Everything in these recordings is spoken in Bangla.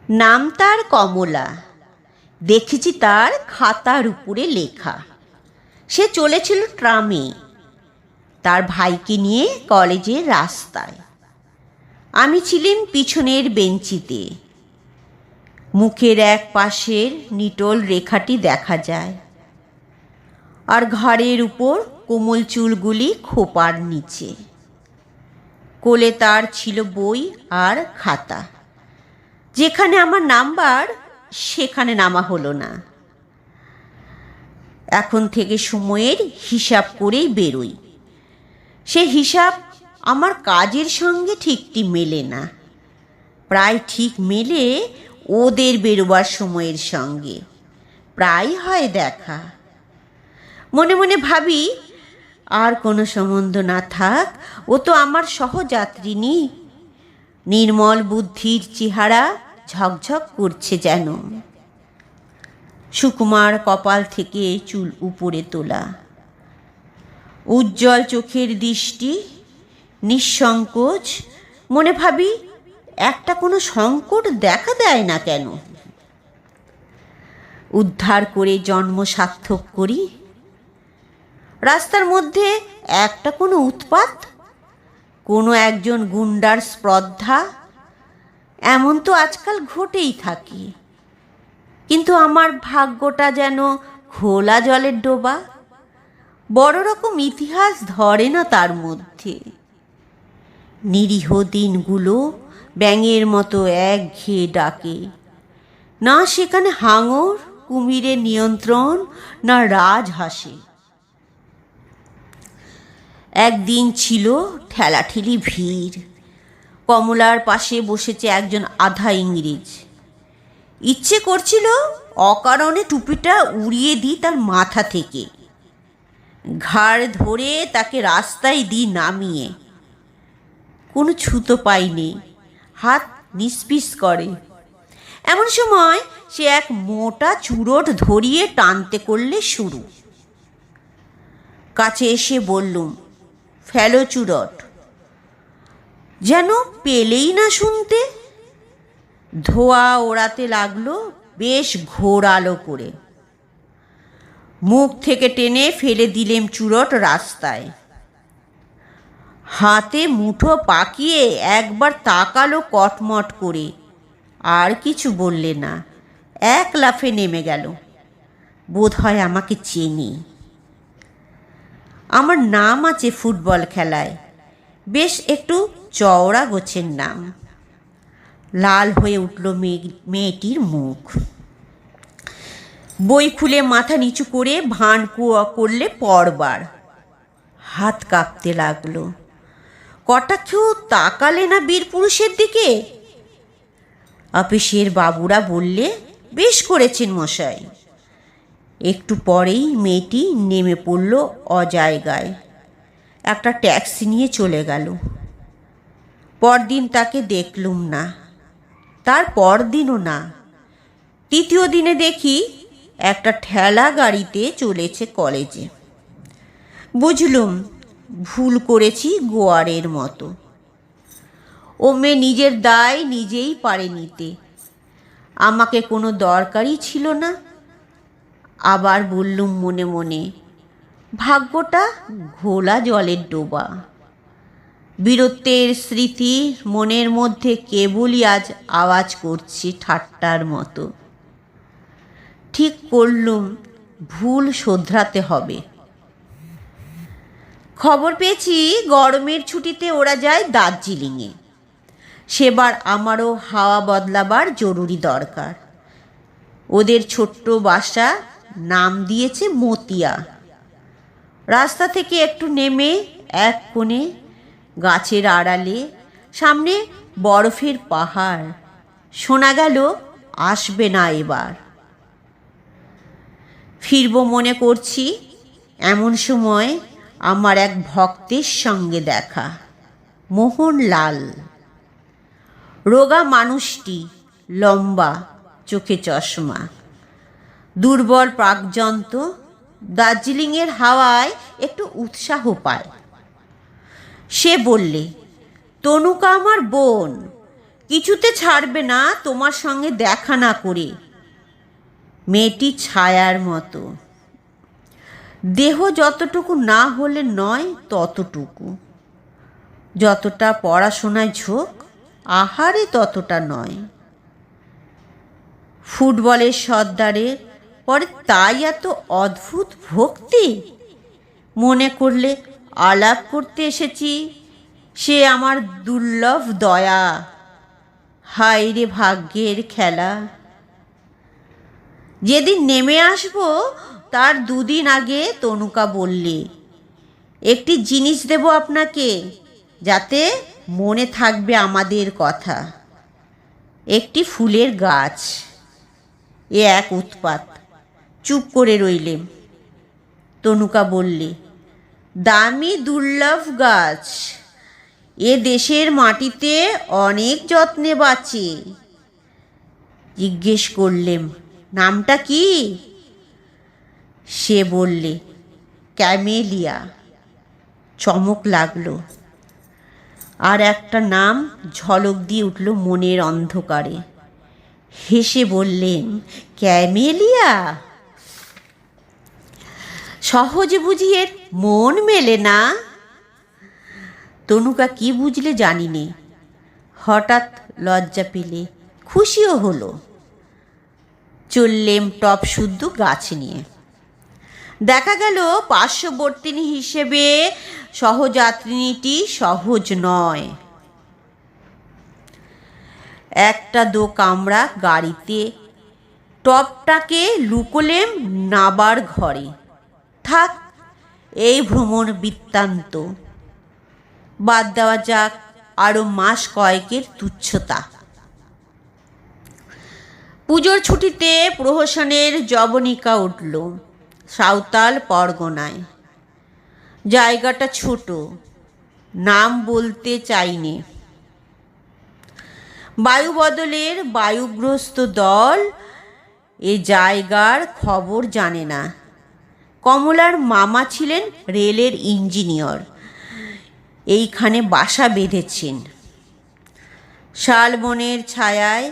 নাম তার কমলা। দেখেছি তার খাতার উপরে লেখা। সে চলেছিল ট্রামে, তার ভাইকে নিয়ে কলেজের রাস্তায়। আমি ছিলাম পিছনের বেঞ্চিতে। মুখের এক পাশের নিটোল রেখাটি দেখা যায়, আর ঘাড়ের উপর কোমল চুলগুলি খোপার নিচে। কোলে তার ছিল বই আর খাতা। যেখানে আমার নাম্বার সেখানে নামা হলো না। এখন থেকে সময়ের হিসাব করেই বেরোই। সে হিসাব আমার কাজের সঙ্গে ঠিকটি মেলে না, প্রায় ঠিক মেলে ওদের বেরোবার সময়ের সঙ্গে। প্রায় হয় দেখা। মনে মনে ভাবি, আর কোনো সম্বন্ধ না থাক, ও তো আমার সহযাত্রিনী। নির্মল বুদ্ধির চেহারা ঝকঝক করছে যেন। সুকুমার কপাল থেকে চুল উপরে তোলা, উজ্জ্বল চোখের দৃষ্টি, নিঃসংকোচ। মনে ভাবি, একটা কোনো সংকট দেখা দেয় না কেন? উদ্ধার করে জন্ম সার্থক করি। রাস্তার মধ্যে একটা কোনো উৎপাত, কোনো একজন গুন্ডার স্পর্ধা, এমন তো আজকাল ঘটেই থাকে। কিন্তু আমার ভাগ্যটা যেন ঘোলা জলের ডোবা। বড় রকম ইতিহাস ধরে না তার মধ্যে। নিরীহ দিনগুলো ব্যাঙের মতো একঘেয়ে ডাকে। না সেখানে হাঙর কুমিরের নিয়ন্ত্রণ, না রাজহাঁসে। একদিন ছিল ঠেলাঠেলি ভিড়। কমলার পাশে বসেছে একজন আধা ইংরেজ। ইচ্ছে করছিল অকারণে টুপিটা উড়িয়ে দিই তার মাথা থেকে, ঘাড় ধরে তাকে রাস্তায় দিই নামিয়ে। কোনো ছুতো পাইনি, হাত নিষ্পিস করে। এমন সময় সে এক মোটা চুরট ধরিয়ে টানতে করলে শুরু। কাছে এসে বললুম, ফেলো চুরট। যেন পেলেই না শুনতে। ধোয়া ওড়াতে লাগলো বেশ ঘোর আলো করে। মুখ থেকে টেনে ফেলে দিলেম চুরট রাস্তায়। হাতে মুঠো পাকিয়ে একবার তাকালো কটমট করে, আর কিছু বললে না। এক লাফে নেমে গেল। বোধ হয় আমাকে চেনে। আমার নাম আছে ফুটবল খেলায়, বেশ একটু চওড়া গোছের নাম। লাল হয়ে উঠল মেয়েটির মুখ। বই খুলে মাথা নিচু করে ভান করলে পড়বার। হাত কাঁপতে লাগলো। কটাক্ষেও তাকালে না বীর পুরুষের দিকে। অফিসের বাবুরা বললে, বেশ করেছেন মশাই। একটু পরেই মেয়েটি নেমে পড়ল অজায়গায়। একটা ট্যাক্সি নিয়ে চলে গেল। পরদিন তাকে দেখলুম না, তার পরদিনও না। তৃতীয় দিনে দেখি একটা ঠেলা গাড়িতে চলেছে কলেজে। বুঝলুম ভুল করেছি গোয়ারের মতো। ও মেয়ে নিজের দায় নিজেই পারে নিতে, আমাকে কোনো দরকারই ছিল না। আবার বললুম মনে মনে, ভাগ্যটা ঘোলা জলের ডোবা। বীরত্বের স্মৃতি মনের মধ্যে কেবলই আজ আওয়াজ করছে ঠাট্টার মতো। ঠিক করলুম ভুল শোধরাতে হবে। খবর পেয়েছি গরমের ছুটিতে ওরা যায় দার্জিলিংয়ে। সেবার আমারও হাওয়া বদলাবার জরুরি দরকার। ওদের ছোট্ট বাসা নাম দিয়েছে মতিয়া। রাস্তা থেকে একটু নেমে এক কোণে গাছের আড়ালে, সামনে বরফের পাহাড়। শোনা গেল আসবে না এবার। ফিরব মনে করছি, এমন সময় আমার এক ভক্তের সঙ্গে দেখা। মোহনলাল। রোগা মানুষটি, লম্বা, চোখে চশমা, দুর্বল প্রাগজন্ত। দার্জিলিংয়ের হাওয়ায় একটু উৎসাহ পায়। সে বললে, তনুকা আমার বোন, কিছুতে ছাড়বে না তোমার সঙ্গে দেখা না করে। মেয়েটি ছায়ার মতো, দেহ যতটুকু না হলে নয় ততটুকু, যতটা পড়াশোনায় ঝোঁক আহারে ততটা নয়। ফুটবলের সর্দারের পরে তাই এত অদ্ভুত ভক্তি। মনে করলে আলাপ করতে এসেছি, সে আমার দুর্লভ দয়া। হায় রে ভাগ্যের খেলা। যেদিন নেমে আসবো তার দুদিন আগে তনুকা বললে, একটি জিনিস দেব আপনাকে, যাতে মনে থাকবে আমাদের কথা। একটি ফুলের গাছ। এ এক উৎপাত। চুপ করে রইলেম। তনুকা বললে, দামি দুর্লভ গাছ, এ দেশের মাটিতে অনেক যত্নে বাঁচে। জিজ্ঞেস করলেম, নামটা কি? সে বললে, ক্যামেলিয়া। চমক লাগলো। আর একটা নাম ঝলক দিয়ে উঠল মনের অন্ধকারে। হেসে বললেন, ক্যামেলিয়া? সহজে বুঝি এর মন মেলে না? তনুকা কি বুঝলে জানি নে। হঠাৎ লজ্জা পেলে, খুশিও হলো। চললেম টপ শুদ্ধ গাছ নিয়ে। দেখা গেল পার্শ্ববর্তিনী হিসেবে সহযাত্রিনীটি সহজ নয়। একটা দো কামরা গাড়িতে। টপটাকে লুকোলেম নাবার ঘরে। থাক, এই ভ্রমণ বৃত্তান্ত। বাদ দেওয়া যাক আরো মাস কয়েকের তুচ্ছতা। পুজোর ছুটিতে প্রহসনের জবনিকা উঠল সাঁওতাল পরগনায়। জায়গাটা ছোট, নাম বলতে চাইনে। বায়ুবদলের বায়ুগ্রস্ত দল এ জায়গার খবর জানে না। কমলার মামা ছিলেন রেলের ইঞ্জিনিয়র, এইখানে বাসা বেঁধেছেন। শালবনের ছায়ায়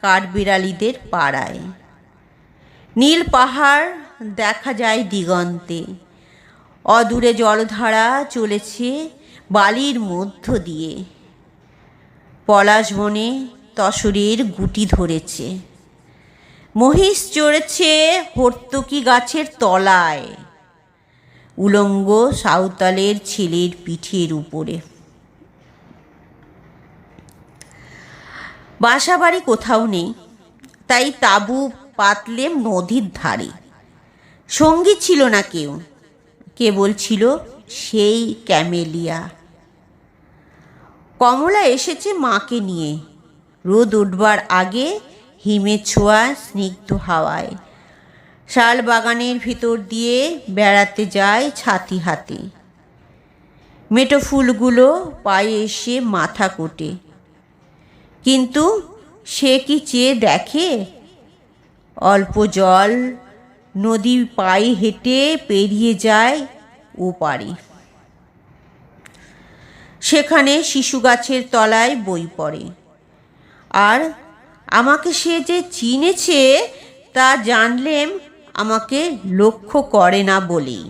কাঠবিড়ালিদের পাড়ায়। নীল পাহাড় দেখা যায় দিগন্তে। অদূরে জলধারা চলেছে বালির মধ্য দিয়ে। পলাশ বনে তসরের গুটি ধরেছে। মহিষ চড়েছে হর্তুকি গাছের তলায়, উলঙ্গ সাঁওতালের ছেলের পিঠের উপরে। বাসাবাড়ি কোথাও নেই, তাই তাঁবু পাতলেম নদীর ধারে। সঙ্গী ছিল না কেউ, কেবল ছিল সেই ক্যামেলিয়া। কমলা এসেছে মাকে নিয়ে। রোদ উঠবার আগে হিমের ছোঁয়া স্নিগ্ধ হাওয়ায় শাল বাগানের ভিতর দিয়ে বেড়াতে যায় ছাতি হাতে। মেটো ফুলগুলো পায়ে এসে মাথা কোটে, কিন্তু সে কি চেয়ে দেখে? অল্প জল, নদী পায়ে হেঁটে পেরিয়ে যায় ওপারে। সেখানে শিশু গাছের তলায় বই পড়ে। আর আমাকে সে যে চিনেছে তা জানলেম আমাকে লক্ষ্য করে না বলেই।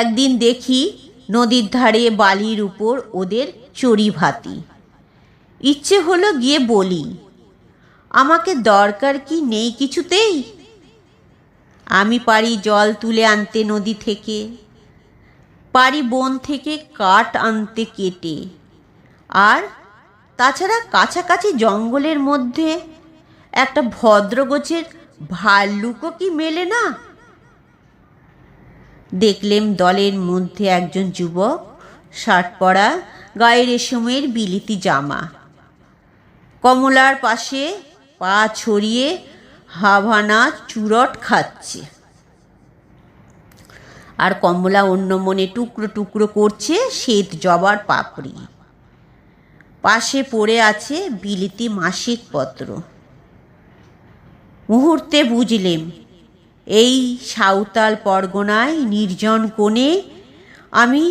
একদিন দেখি নদীর ধারে বালির উপর ওদের চড়ি ভাতি। ইচ্ছে হলো গিয়ে বলি, আমাকে দরকার কি নেই কিছুতেই? আমি পারি জল তুলে আনতে নদী থেকে, পারি বন থেকে কাঠ আনতে কেটে, আর তাছাড়া কাছাকাছি জঙ্গলের মধ্যে একটা ভদ্র গোছের ভাল্লুকও কি মেলে না? দেখলেম দলের মধ্যে একজন যুবক, শার্ট পরা, গায়ে রেশমের বিলিতি জামা, কমলার পাশে পা ছড়িয়ে হাভানা চুরট খাচ্ছে। আর কমলা অন্য মনে টুকরো টুকরো করছে শ্বেত জবার পাপড়ি। পাশে পড়ে আছে বিলিতি মাসিক পত্র। মুহূর্তে বুঝলেম এই সাঁওতাল পরগনায় নির্জন কোণে আমি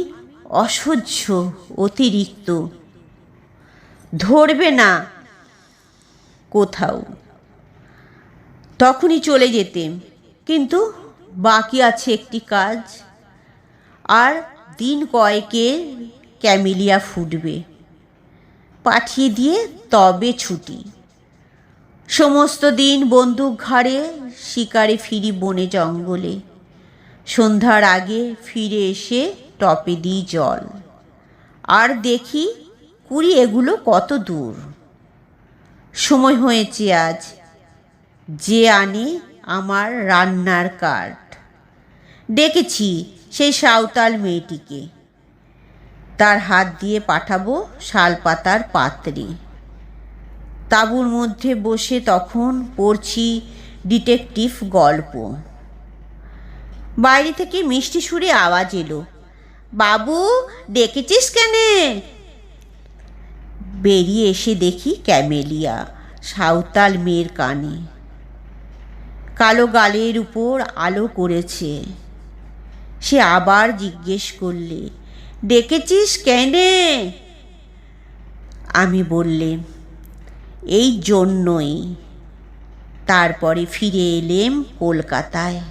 অসহ্য, অতিরিক্ত। ধরবে না কোথাও। তখনই চলে যেতেম, কিন্তু বাকি আছে একটি কাজ, আর দিন কয়েকের ক্যামেলিয়া ফুটবে, পাঠিয়ে দিয়ে তবে ছুটি। সমস্ত দিন বন্দুক ঘাড়ে শিকারে ফিরি বনে জঙ্গলে, সন্ধ্যার আগে ফিরে এসে টপে দিই জল, আর দেখি কুড়ি এগুলো কত দূর। সময় হয়েছে আজ, যে আনে আমার রান্নার কাঠ। ডেকেছি সেই সাঁওতাল মেয়েটিকে, তার হাত দিয়ে পাঠাবো শালপাতার পাত্রে। তাঁবুর মধ্যে বসে তখন পড়ছি ডিটেকটিভ গল্প। বাইরে থেকে মিষ্টি সুরে আওয়াজ এলো, বাবু ডেকেছিস কেনে? বেরিয়ে এসে দেখি ক্যামেলিয়া সাঁওতাল মেয়ের কানে, কালো গালের উপর আলো করেছে। সে আবার জিজ্ঞেস করলে, ডেকেছিস কেনে? আমি বললেম, এই জন্যই। তারপরে ফিরে এলেম কলকাতায়।